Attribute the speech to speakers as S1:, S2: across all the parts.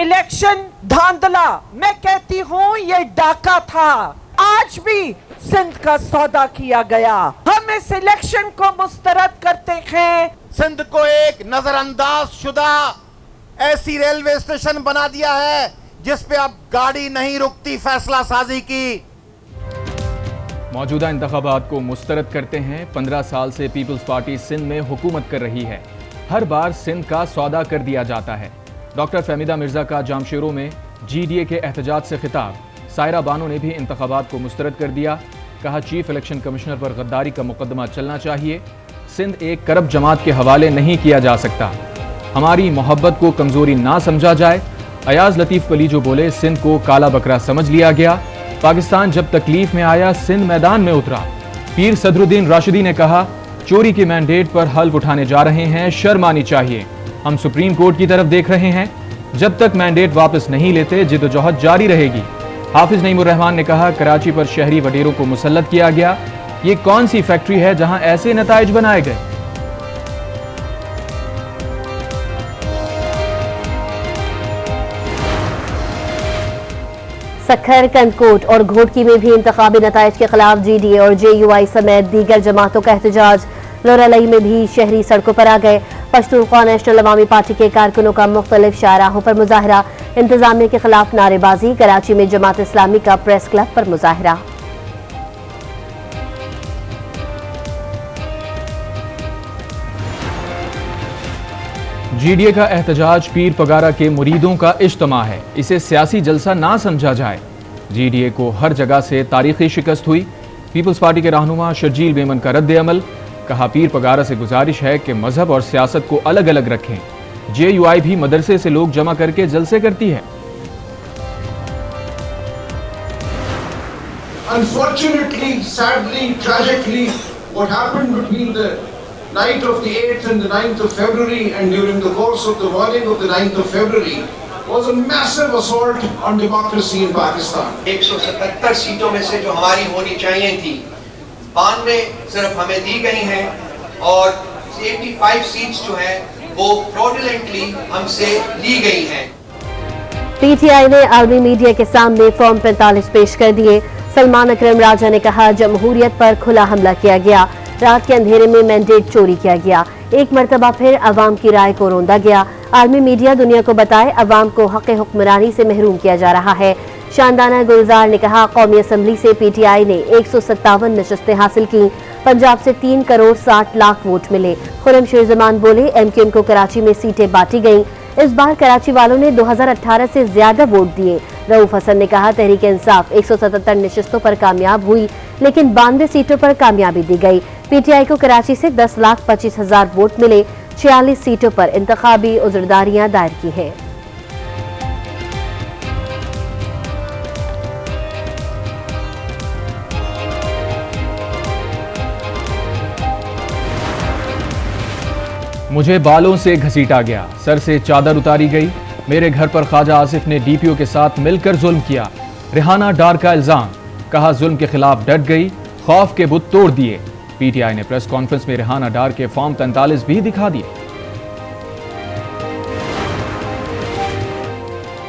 S1: Election धांधला, मैं कहती हूँ ये डाका था। आज भी सिंध का सौदा किया गया। हम इस इलेक्शन को मुस्तरद करते हैं।
S2: सिंध को एक नजरअंदाज शुदा ऐसी रेलवे स्टेशन बना दिया है जिस पे अब गाड़ी नहीं रुकती फैसला साजी की।
S3: मौजूदा इंतखाबात को मुस्तरद करते हैं। 15 साल से पीपल्स पार्टी सिंध में हुकूमत कर रही है। हर बार सिंध का सौदा कर दिया जाता है। डॉक्टर फहमीदा मिर्जा का जामशेरों में GDA के एहतजाज से खिताब। सायरा बानो ने भी इंतखाबात को मुस्तरद कर दिया। कहा चीफ इलेक्शन कमिश्नर पर गद्दारी का मुकदमा चलना चाहिए। सिंध एक करप्ट जमात के हवाले नहीं किया जा सकता। हमारी मोहब्बत को कमजोरी ना समझा जाए। अयाज लतीफ कलीजो बोले सिंध को काला बकरा समझ लिया गया। पाकिस्तान जब तकलीफ में आया सिंध मैदान में उतरा। पीर सदरुद्दीन राशिदी ने कहा चोरी की मैंडेट पर हल्फ उठाने जा रहे हैं, शर्म आनी चाहिए। हम सुप्रीम कोर्ट की तरफ देख रहे हैं। जब तक मैंडेट वापस नहीं लेते जिद्दोजहद जारी रहेगी। हाफिज नईमुर रहमान ने कहा कराची पर शहरी वडेरों को मुसल्लत किया गया। ये कौन सी फैक्ट्री है जहां ऐसे नताइज बनाए गए।
S4: सखर, कंदकोट और घोटकी में भी इंतखाबी नताइज के खिलाफ GDA और JUI समेत दीगर जमातों का एहतजाज। लोरालई में भी शहरी सड़कों पर आ गए। पश्तूनख्वा नेशनल अवामी पार्टी के कारकुनों का मुख्तलिफ शाहराहों पर मुजाहरा। इंतजामिया के खिलाफ नारेबाजी। कराची में जमात इस्लामी का प्रेस क्लब पर मुजाहरा।
S3: GDA का एहतजाज पीर पगारा के मुरीदों का इज्तिमा है। इसे सियासी जलसा ना समझा जाए। GDA को हर जगह से तारीखी शिकस्त हुई। पीपल्स पार्टी के रहनुमा शर्जील मेमन का रद्द अमल। कहा पीर पगारा से गुजारिश है कि मजहब और सियासत को अलग अलग रखें। JUI भी मदरसे से लोग जमा करके जलसे करती है।
S5: Unfortunately, sadly, tragically, what happened between the night of the 8th and the 9th of February and during the course of the morning of the 9th of February was a massive assault on democracy in Pakistan.
S6: 177 सीटों में से जो हमारी होनी चाहिए थी 92 सिर्फ हमें दी गई हैं और 85 सीट्स जो हैं वो फ्रॉडुलेंटली हमसे ली गई हैं।
S4: PTI ने आलमी मीडिया के सामने फॉर्म 45 पेश कर दिए। सलमान अकरम राजा ने कहा जमहूरियत पर खुला हमला किया गया। रात के अंधेरे में मैंडेट चोरी किया गया। एक मरतबा फिर अवाम की राय को रोंदा गया। आलमी मीडिया दुनिया को बताए अवाम को हक हुक्मरानी से महरूम किया जा रहा है। शानदाना गुलजार ने कहा कौमी असम्बली से PTI ने 157 नशस्तें हासिल की। पंजाब से 3 करोड़ 60 लाख वोट मिले। खुर्रम शेर जमान बोले MQM को कराची में सीटें बांटी गईं। इस बार कराची वालों ने 2018 से ज्यादा वोट दिए। रऊफ हसन ने कहा तहरीक इंसाफ 177 नशस्तों पर कामयाब हुई लेकिन 92 सीटों पर कामयाबी दी गई। PTI को कराची से 10,25,000 वोट मिले। 46 सीटों पर इंतखाबी उज़रदारियां दायर की है।
S3: मुझे बालों से घसीटा गया, सर से चादर उतारी गई। मेरे घर पर ख्वाजा आसिफ ने DPO के साथ मिलकर जुल्म किया। रिहाना डार का इल्जाम। कहा जुल्म के खिलाफ डट गई, खौफ के बुत तोड़ दिए। PTI ने प्रेस कॉन्फ्रेंस में रिहाना डार के फॉर्म 45 भी दिखा दिए।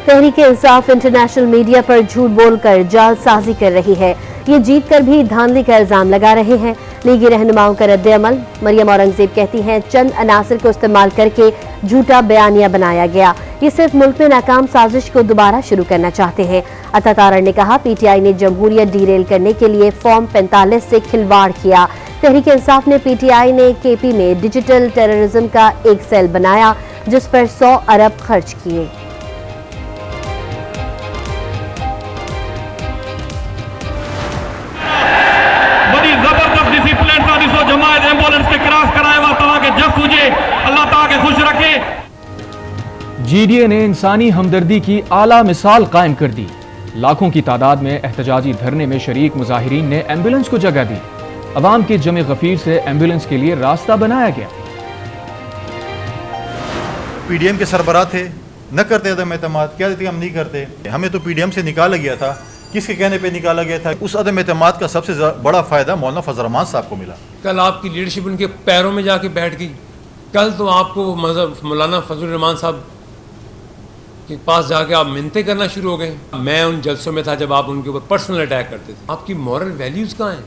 S4: तहरीक इंसाफ इंटरनेशनल मीडिया पर झूठ बोलकर जालसाजी कर रही है। ये जीत कर भी धांधली का इल्जाम लगा रहे हैं। लीगी रहनुमाओं का रद्द अमल। मरियम औरंगजेब कहती हैं चंद अनासर को इस्तेमाल करके झूठा बयानिया बनाया गया। ये सिर्फ मुल्क में नाकाम साजिश को दोबारा शुरू करना चाहते हैं। अता तारड़ ने कहा PTI ने जमहूरियत डीरेल करने के लिए फॉर्म 45 से खिलवाड़ किया। तहरीक इंसाफ ने PTI ने KP में डिजिटल टेररिज्म का एक सेल बनाया जिस पर 100 अरब खर्च किए।
S7: जमात एम्बुलेंस के क्रॉस कराए हुआ तला के जब तुझे अल्लाह ताला के खुश रखे।
S3: GDA ने इंसानी हमदर्दी की आला मिसाल कायम कर दी। लाखों की तादाद में एहतजाजी धरने में शरीक मुजाहिरीन ने एम्बुलेंस को जगह दी। अवाम के जमे गफीर से एम्बुलेंस के लिए रास्ता बनाया गया।
S8: PDM के सरबराह थे, न करते अदम एतमाद, क्या देते हम नहीं करते। हमें तो PDM से निकाला गया था, किसके कहने पे निकाला गया था। उस अदम एतमाद का सबसे बड़ा फायदा मौलाना फजल रहमान साहब को मिला।
S9: कल आपकी लीडरशिप उनके पैरों में जाके बैठ गई। कल तो आपको मौलाना फजल रहमान साहब के पास जाके आप मिन्नतें करना शुरू हो गए। मैं उन जलसों में था जब आप उनके ऊपर पर्सनल अटैक करते थे। आपकी मॉरल वैल्यूज कहाँ हैं?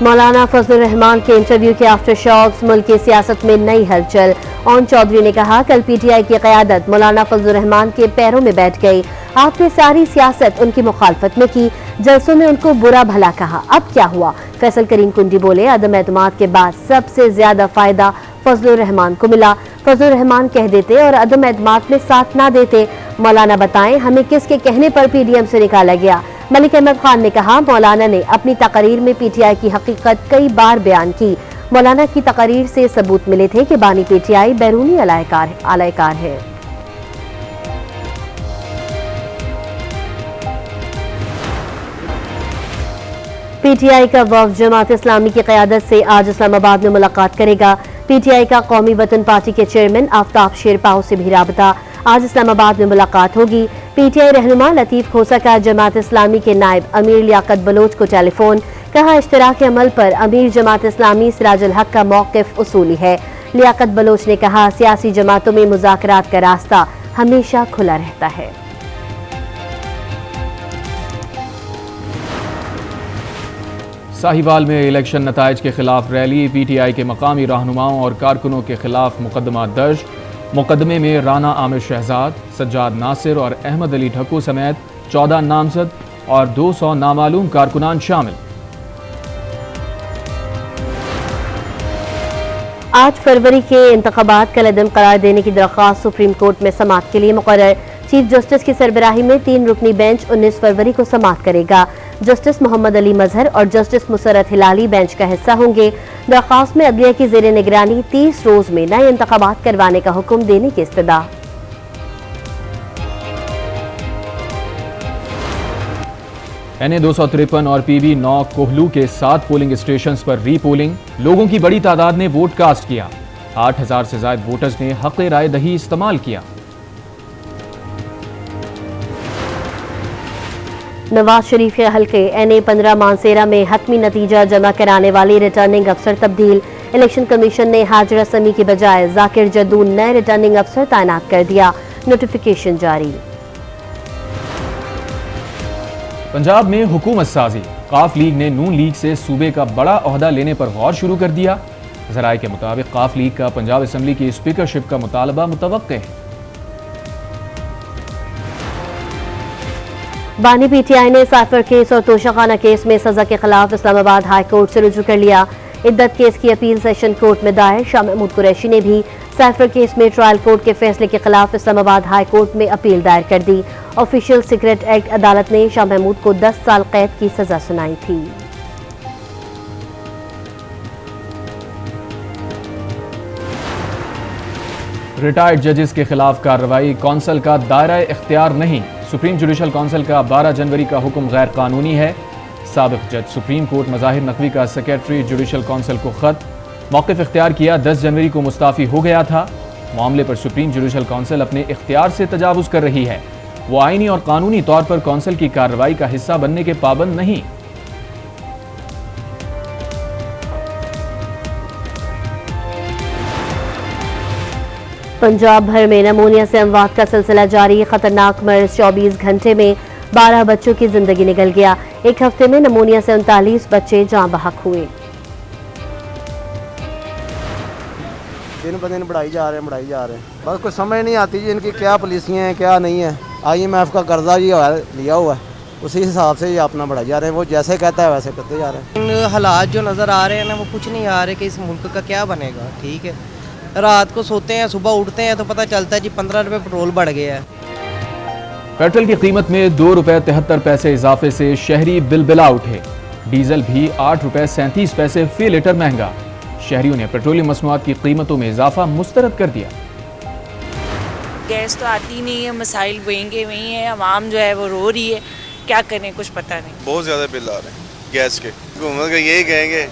S4: मौलाना फजलुर रहमान के इंटरव्यू के आफ्टर शॉक्स, मुल्क की सियासत में नई हलचल। ओन चौधरी ने कहा, कल पीटीआई की क़यादत मौलाना फजलुर रहमान के पैरों में बैठ गई। आपने सारी सियासत उनकी मुखालफत में की, जलसों में उनको बुरा भला कहा, अब क्या हुआ? फैसल करीम कुंडी बोले, अदम एतमाद के बाद सबसे ज्यादा फायदा फजलुर रहमान को मिला। फजलुर रहमान कह देते और अदम एतमाद में साथ ना देते। मौलाना बताएं हमें किसके कहने पर पीडीएम से निकाला गया? मलिक अहमद खान ने कहा, मौलाना ने अपनी तकरीर में पीटीआई की हकीकत कई बार बयान की। मौलाना की तकरीर से सबूत मिले थे कि बानी पीटीआई बैरूनी अलायकार है। पीटीआई का वफ़द जमात इस्लामी की क़यादत से आज इस्लामाबाद में मुलाकात करेगा। पीटीआई का कौमी वतन पार्टी के चेयरमैन आफ्ताब शेरपाओ से भी राबता। आज इस्लामाबाद में मुलाकात होगी। पीटीआई रहनुमा लतीफ खोसा का जमात इस्लामी के नायब अमीर लियाकत बलोच को टेलीफोन। कहा, इश्तराक अमल पर अमीर जमात इस्लामी सिराजुल हक का मौक़िफ़ उसूली है। लियाकत बलोच ने कहा, सियासी जमातों में मुज़ाकरात का रास्ता हमेशा खुला रहता है।
S3: साहिवाल में इलेक्शन नताइज के खिलाफ रैली। पीटीआई के मकामी रहनुमाओं और कारकुनों के खिलाफ मुकदमा दर्ज। मुकदमे में राना आमिर शहजाद, सज्जाद नासिर और अहमद अली ठक्कू समेत 14 नामजद और 200 नामालूम कारकुनान शामिल।
S4: 8 फरवरी के इंतखाबात कल अदम करार देने की दरख्वास्त सुप्रीम कोर्ट में समाअत के लिए मुकर्रर। चीफ जस्टिस की सरबराही में 3 रुकनी बेंच 19 फरवरी को समाअत करेगा। जस्टिस मोहम्मद अली मजहर और जस्टिस मुसरत हिलाली बेंच का हिस्सा होंगे। दरख्वास्त में अदलिया की ज़ेरे निगरानी 30 रोज में नए इंतखाबात करवाने का हुक्म देने की इस्तदा।
S3: NA 253 और PB 9 कोहलू के 7 पोलिंग स्टेशंस पर रीपोलिंग। लोगों की बड़ी तादाद ने वोट कास्ट किया। 8000 से ज्यादा वोटर्स ने हक़ राय दही इस्तेमाल किया।
S4: नवाज शरीफ के हल्के NA 15 मानसेरा में हतमी नतीजा जमा कराने वाली रिटर्निंग अफसर तब्दील। इलेक्शन कमीशन ने हाजरा समी की बजाय जाकिर जद्दू नए रिटर्निंग अफसर तैनात कर दिया। नोटिफिकेशन जारी।
S3: पंजाब में हुकूमत साजी। काफ लीग ने नून लीग से सूबे का बड़ा ओहदा लेने पर गौर शुरू कर दिया। ज़राए के मुताबिक काफ लीग का पंजाब असम्बली की स्पीकरशिप का मुतालबा मुतवक्के है।
S4: बानी पीटीआई ने साइफर केस और तोशाखाना केस में सजा के खिलाफ इस्लामाबाद हाई कोर्ट से रुजू कर लिया। इद्दत केस की अपील सेशन कोर्ट में दायर। शाह महमूद कुरैशी ने भी साइफर केस में ट्रायल कोर्ट के फैसले के खिलाफ इस्लामाबाद हाई कोर्ट में अपील दायर कर दी। ऑफिशियल सीक्रेट एक्ट अदालत ने शाह महमूद को 10 साल कैद की सजा सुनाई थी।
S3: रिटायर्ड जजेस के खिलाफ कार्रवाई। कौंसल का दायरा इख्तियार नहीं। सुप्रीम जुडिशल काउंसिल का 12 जनवरी का हुक्म गैर कानूनी है। साबिक जज सुप्रीम कोर्ट मज़ाहिर नकवी का सेक्रेटरी जुडिशल काउंसिल को खत। मौक़िफ़ इख्तियार किया। 10 जनवरी को मुस्ताफ़ी हो गया था। मामले पर सुप्रीम जुडिशल काउंसिल अपने इख्तियार से तजावुज़ कर रही है। वो आईनी और कानूनी तौर पर काउंसिल की कार्रवाई का हिस्सा बनने के पाबंद नहीं।
S4: पंजाब भर में नमूनिया से अमवात का सिलसिला जारी। खतरनाक मर्ज 24 घंटे में 12 बच्चों की जिंदगी निकल गया। एक हफ्ते में नमूनिया से 39 बच्चे जाँ बहक हुए।
S10: दिन ब दिन बढ़ाई जा रहे हैं। बस कुछ समझ नहीं आती जी इनकी क्या पॉलिसियाँ हैं क्या नहीं है। IMF का कर्जा ये लिया हुआ है, उसी हिसाब से ये अपना बढ़ाई जा रहे हैं। वो जैसे कहता है वैसे करते जा रहे हैं।
S11: हालात जो नज़र आ रहे हैं ना, वो कुछ नहीं आ रहे कि इस मुल्क का क्या बनेगा। ठीक है, रात को सोते हैं, सुबह उठते हैं तो पता चलता है जी 15 रुपये पेट्रोल बढ़ गया है।
S3: पेट्रोल की कीमत में 2 रुपये 73 पैसे इजाफे से शहरी बिलबिला उठे। डीजल भी 8 रुपये 37 पैसे फी लीटर महंगा। शहरियों ने पेट्रोलियम मसनूआत की कीमतों में इजाफा मुस्तरद कर दिया।
S12: गैस तो आती नहीं है, मसाइल वहीं हैं, आवाम जो है वो रो रही है, क्या करें कुछ पता नहीं।
S13: बहुत ज़्यादा बिल आ रहे हैं गैस के। हुकूमत का यही कहेंगे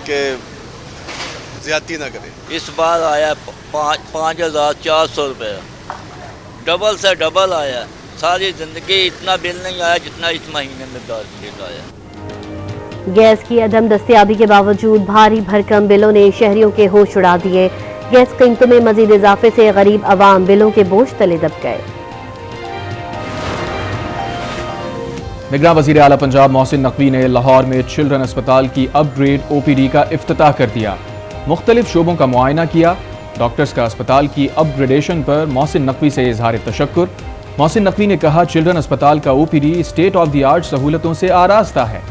S13: कि ज़्यादती ना करें।
S14: इस बार आया 5,400 रुपये, डबल से डबल आया। सारी ज़िंदगी इतना बिल नहीं आया जितना इस महीने में बिल आया।
S4: गैस की अदम दस्तयाबी के बावजूद भारी भरकम बिलों ने शहरियों के होश उड़ा दिए। गैस कीमतों में मजीद इजाफे से गरीब अवाम बिलों के बोझ तले दब गए।
S3: निगरान वज़ीर आला पंजाब मोहसिन नकवी ने लाहौर में चिल्ड्रन अस्पताल की अपग्रेड OPD का इफ्तिताह कर दिया। मुख्तलिफ शोबों का मुआयना किया। डॉक्टर्स का अस्पताल की अपग्रेडेशन पर मोहसिन नकवी से इजहार तशक्कुर। मोहसिन नकवी ने कहा, चिल्ड्रन अस्पताल का OPD state of the art सहूलतों से आरास्ता है।